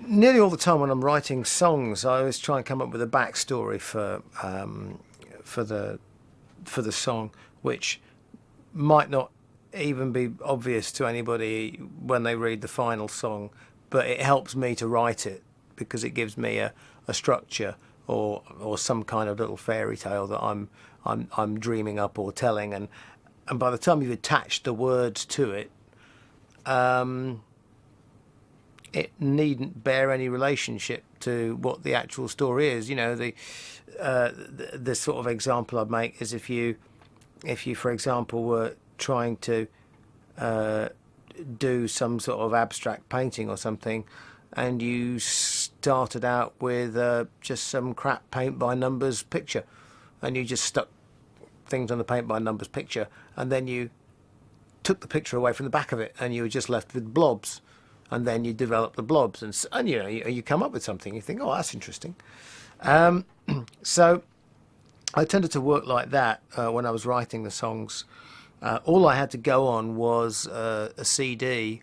Nearly all the time when I'm writing songs, I always try and come up with a backstory for the for the song, which might not even be obvious to anybody when they read the final song, but it helps me to write it because it gives me a structure or some kind of little fairy tale that I'm dreaming up or telling, and by the time you've attached the words to it, it needn't bear any relationship to what the actual story is. You know, the sort of example I'd make is if you for example were trying to do some sort of abstract painting or something, and you started out with just some crap paint by numbers picture, and you just stuck things on the paint by numbers picture, and then you took the picture away from the back of it, and you were just left with blobs, and then you develop the blobs, and you know you come up with something. You think, oh, that's interesting. So I tended to work like that when I was writing the songs. All I had to go on was a CD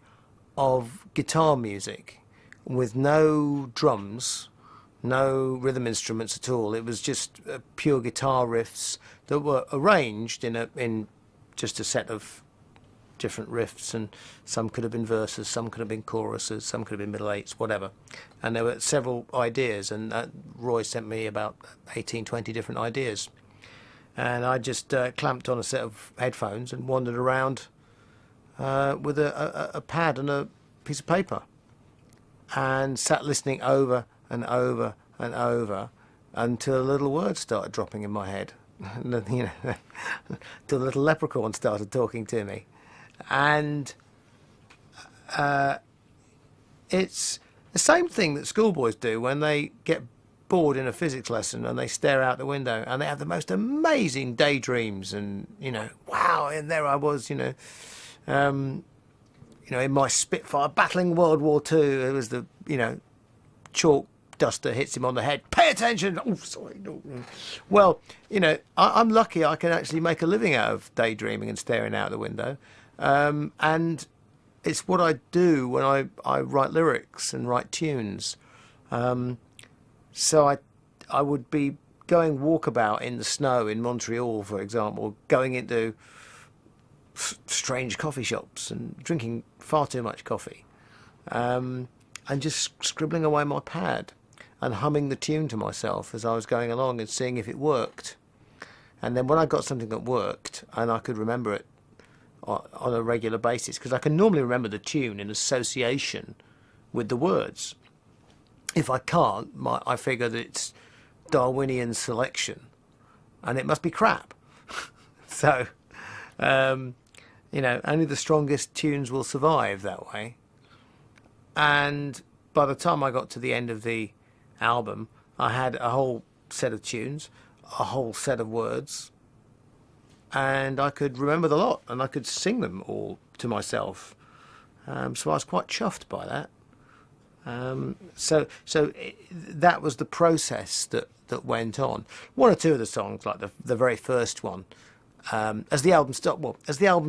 of guitar music with no drums, no rhythm instruments at all. It was just pure guitar riffs that were arranged in just a set of different riffs, and some could have been verses, some could have been choruses, some could have been middle eights, whatever. And there were several ideas, and Roy sent me about 18, 20 different ideas. And I just clamped on a set of headphones and wandered around with a pad and a piece of paper, and sat listening over and over and over until little words started dropping in my head. You know, till the little leprechaun started talking to me. And it's the same thing that schoolboys do when they get bored in a physics lesson and they stare out the window and they have the most amazing daydreams, and you know, wow, and there I was, you know, in my Spitfire battling World War II. It was the, you know, chalk duster hits him on the head. Pay attention! Oh, sorry. No. Well, you know, I'm lucky I can actually make a living out of daydreaming and staring out the window. And it's what I do when I write lyrics and write tunes. So I would be going walkabout in the snow in Montreal, for example, going into strange coffee shops and drinking far too much coffee, and just scribbling away my pad and humming the tune to myself as I was going along and seeing if it worked. And then when I got something that worked and I could remember it on a regular basis, because I can normally remember the tune in association with the words. If I can't, I figure that it's Darwinian selection and it must be crap. So, you know, only the strongest tunes will survive that way. And by the time I got to the end of the album, I had a whole set of tunes, a whole set of words, and I could remember the lot, and I could sing them all to myself. So I was quite chuffed by that. That was the process that went on. One or two of the songs, like the very first one, as the album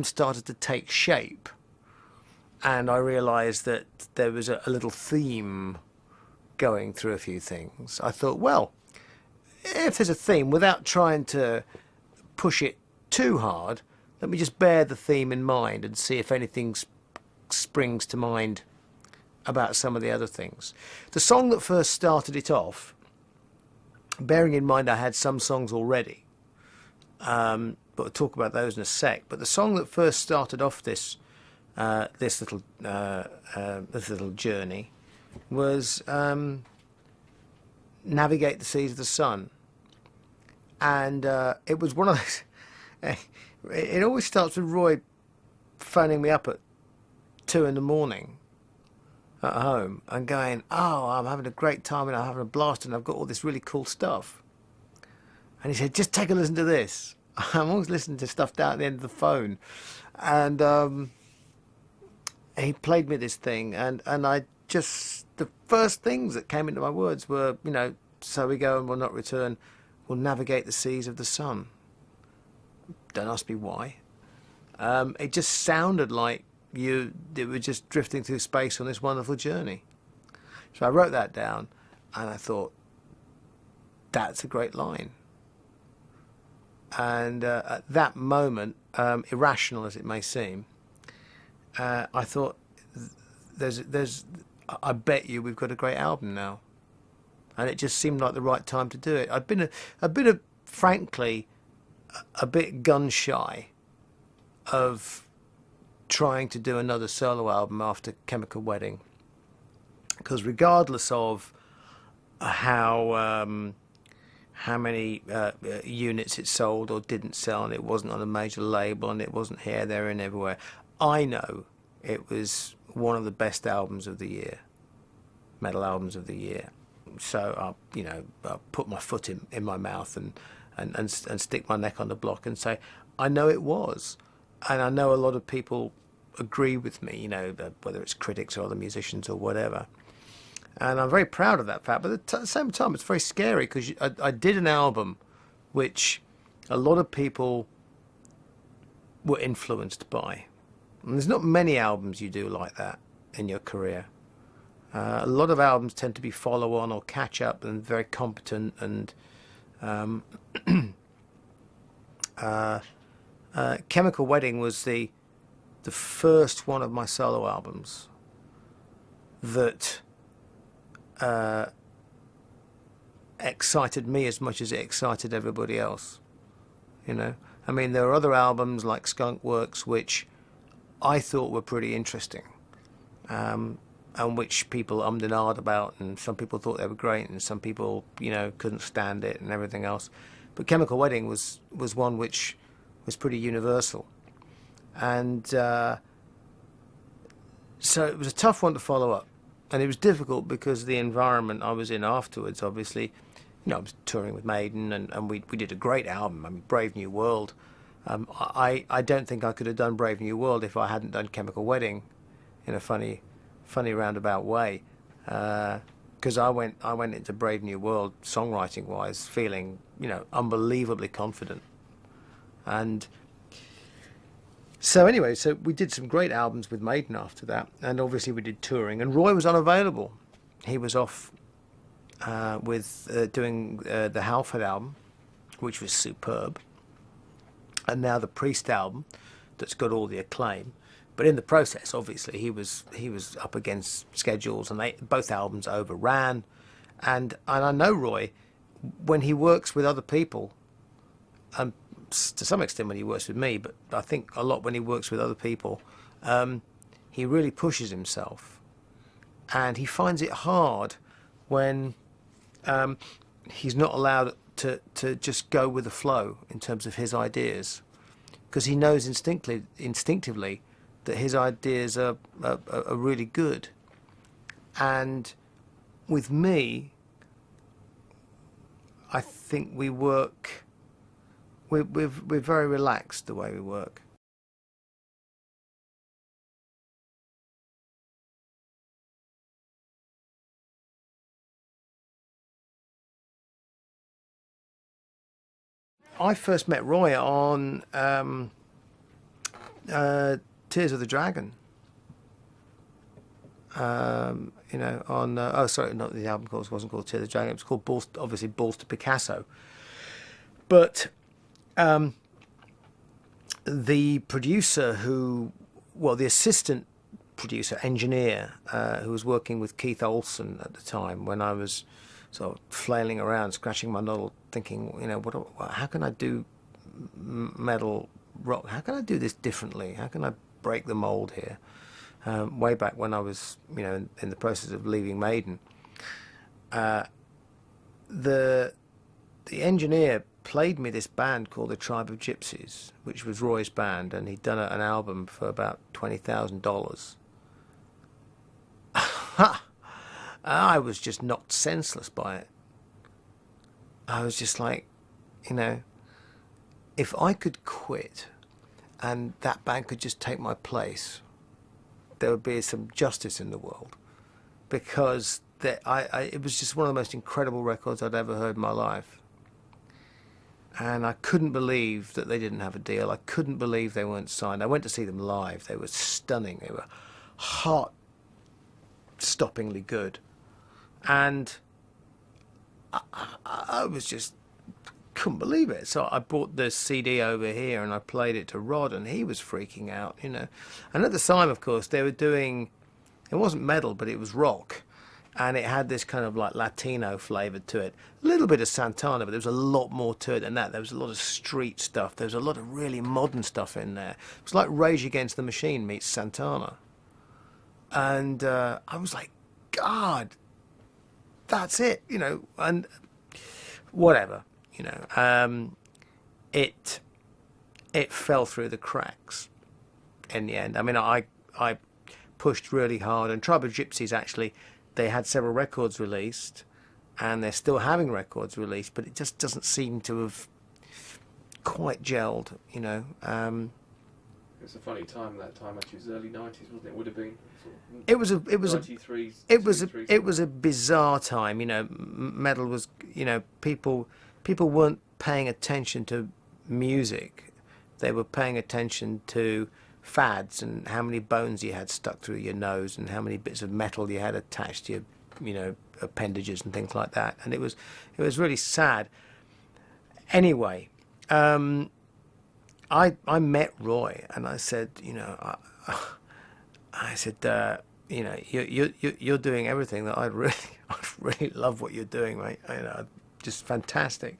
started to take shape, and I realised that there was a little theme going through a few things, I thought, well, if there's a theme, without trying to push it too hard, let me just bear the theme in mind and see if anything springs to mind about some of the other things. The song that first started it off, bearing in mind I had some songs already, but we'll talk about those in a sec, but the song that first started off this little journey was Navigate the Seas of the Sun. And it was one of those... It always starts with Roy phoning me up at 2 a.m. at home and going, oh, I'm having a great time and I'm having a blast and I've got all this really cool stuff. And he said, just take a listen to this. I'm always listening to stuff down at the end of the phone. And he played me this thing, and I just, the first things that came into my words were, you know, so we go and will not return, we'll navigate the seas of the sun. Don't ask me why. It just sounded like it was just drifting through space on this wonderful journey. So I wrote that down, and I thought, that's a great line. And at that moment, irrational as it may seem, I thought, I bet you we've got a great album now. And it just seemed like the right time to do it. I'd been frankly, a bit gun shy of trying to do another solo album after Chemical Wedding, because regardless of how many units it sold or didn't sell, and it wasn't on a major label, and it wasn't here, there, and everywhere, I know it was one of the best albums of the year, metal albums of the year. So I'll put my foot in my mouth and stick my neck on the block and say, I know it was. And I know a lot of people agree with me, whether it's critics or other musicians or whatever. And I'm very proud of that fact. But at the same time, it's very scary, because I did an album which a lot of people were influenced by. And there's not many albums you do like that in your career. A lot of albums tend to be follow-on or catch-up and very competent. And Chemical Wedding was the first one of my solo albums that excited me as much as it excited everybody else. I mean, there are other albums like Skunk Works which I thought were pretty interesting, and which people ummed and ahed about, and some people thought they were great, and some people, couldn't stand it and everything else. But Chemical Wedding was one which was pretty universal. And so it was a tough one to follow up. And it was difficult because of the environment I was in afterwards. Obviously, I was touring with Maiden, and we did a great album. I mean, Brave New World. I don't think I could have done Brave New World if I hadn't done Chemical Wedding, in a funny roundabout way. Because I went into Brave New World songwriting wise feeling unbelievably confident. And so anyway, so we did some great albums with Maiden after that, and obviously we did touring, and Roy was unavailable. He was off with doing the Halford album, which was superb, and now the Priest album that's got all the acclaim. But in the process, obviously, he was up against schedules, and both albums overran. And I know Roy, when he works with other people, and to some extent when he works with me, but I think a lot when he works with other people, he really pushes himself. And he finds it hard when he's not allowed to just go with the flow in terms of his ideas, because he knows instinctively that his ideas are really good. And with me, I think we work, we're very relaxed the way we work. I first met Roy on Tears of the Dragon. On oh sorry, not the album, of course, wasn't called Tears of the Dragon. It was called obviously Balls to Picasso. But the producer the assistant producer, engineer, who was working with Keith Olsen at the time, when I was sort of flailing around, scratching my noddle, thinking, how can I do metal rock? How can I do this differently? How can I break the mold here? Way back when I was, in the process of leaving Maiden, the engineer played me this band called the Tribe of Gypsies, which was Roy's band, and he'd done an album for about $20,000. I was just knocked senseless by it. I was just like, if I could quit and that band could just take my place, there would be some justice in the world, because it was just one of the most incredible records I'd ever heard in my life. And I couldn't believe that they didn't have a deal. I couldn't believe they weren't signed. I went to see them live. They were stunning. They were heart-stoppingly good. And I was just couldn't believe it. So I brought the CD over here and I played it to Rod, and he was freaking out, you know. And at the time, of course, they were doing, it wasn't metal, but it was rock. And it had this kind of like Latino flavour to it. A little bit of Santana, but there was a lot more to it than that. There was a lot of street stuff. There was a lot of really modern stuff in there. It was like Rage Against the Machine meets Santana. And I was like, God, that's it, you know. And whatever, you know. It fell through the cracks in the end. I mean, I pushed really hard, and Tribe of Gypsies, actually, they had several records released, and they're still having records released, but it just doesn't seem to have quite gelled, you know. It was a funny time, that time, actually. It was early 90s, wasn't it? It would have been sort of it was a 93, it was a bizarre time, you know. Metal was, you know, people weren't paying attention to music. They were paying attention to fads and how many bones you had stuck through your nose and how many bits of metal you had attached to your, you know, appendages and things like that. And it was really sad. Anyway, I met Roy and I said, you know, I said, you know, you're doing everything that I really love what you're doing, mate. You know, just fantastic.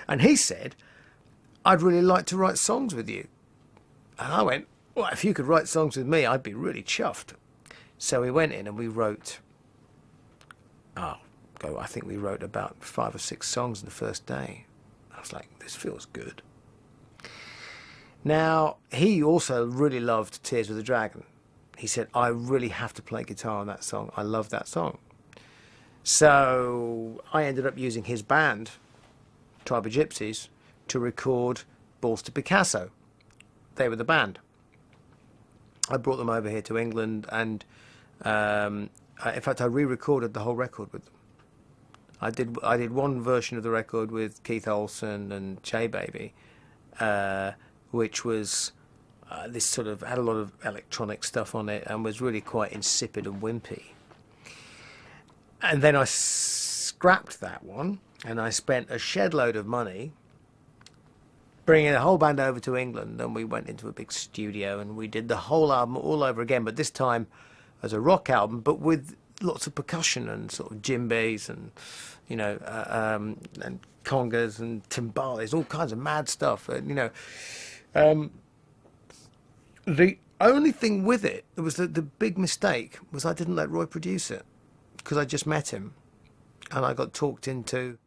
And he said, I'd really like to write songs with you. And I went, well, if you could write songs with me, I'd be really chuffed. So we went in and we wrote, I think we wrote about 5 or 6 songs in the first day. I was like, this feels good. Now, he also really loved Tears of the Dragon. He said, I really have to play guitar on that song. I love that song. So I ended up using his band, Tribe of Gypsies, to record Balls to Picasso. They were the band. I brought them over here to England, and in fact, I re-recorded the whole record with them. I did one version of the record with Keith Olsen and Che Baby, which was this sort of had a lot of electronic stuff on it and was really quite insipid and wimpy. And then I scrapped that one, and I spent a shed load of money bringing the whole band over to England, and we went into a big studio and we did the whole album all over again, but this time as a rock album, but with lots of percussion and sort of djembes and, you know, and congas and timbales, all kinds of mad stuff. And, you know, the only thing with it was the big mistake was I didn't let Roy produce it because I just met him and I got talked into